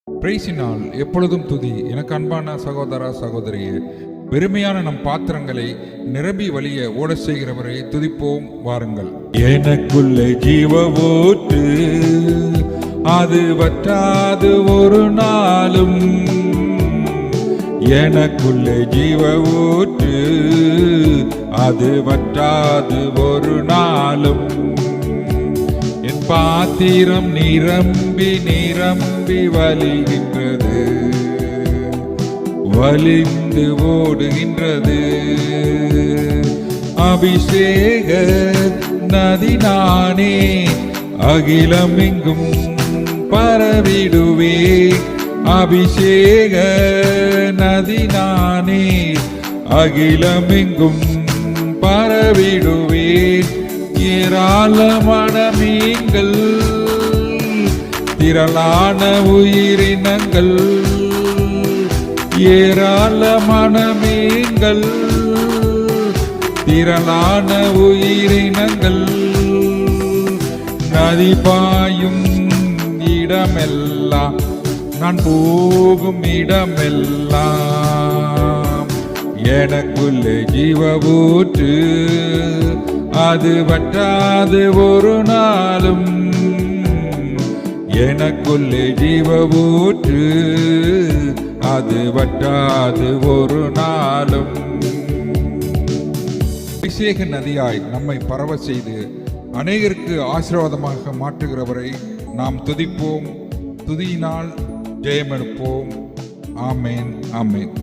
பிரைசினால் எப்பொழுதும் துதி. எனக்கு அன்பான சகோதர சகோதரியே, பெருமையான நம் பாத்திரங்களை நிரம்பி வழிய ஓட செய்கிறவரை துதிப்போம் வாருங்கள். எனக்குள்ளே ஜீவ ஊற்று, அது வற்றாது ஒரு நாளும். எனக்குள்ளே ஜீவ ஊற்று, அது வற்றாது ஒரு நாளும். என் பாத்திரம் நிரம்பி நிரம்பி வழிகின்றது, வலிந்து ஓடுகின்றது. அபிஷேக நதி நானே, அகிலம் எங்கும் பரவிடுவே. அபிஷேக நதி நானே, அகிலம் எங்கும் பரவிடுவேன். ஏராளமான மீன்கள், திரளான உயிரினங்கள், ஏராளமான மீன்கள், திரளான உயிரினங்கள், நதி பாயும் இடமெல்லாம், நான் போகும் இடமெல்லாம். எனக்குள்ளே ஜீவ ஊற்று, அது வற்றாது ஒரு நாளும். எனக்குள்ளே ஜீவ ஊற்று, அது வற்றாது ஒரு நாளும். அபிஷேக நதியாய் நம்மை பரவ செய்து அநேகருக்கு ஆசீர்வாதமாக மாற்றுகிறவரை நாம் துதிப்போம். துதியினால் ஜெயமெடுப்போம். ஆமேன், ஆமேன்.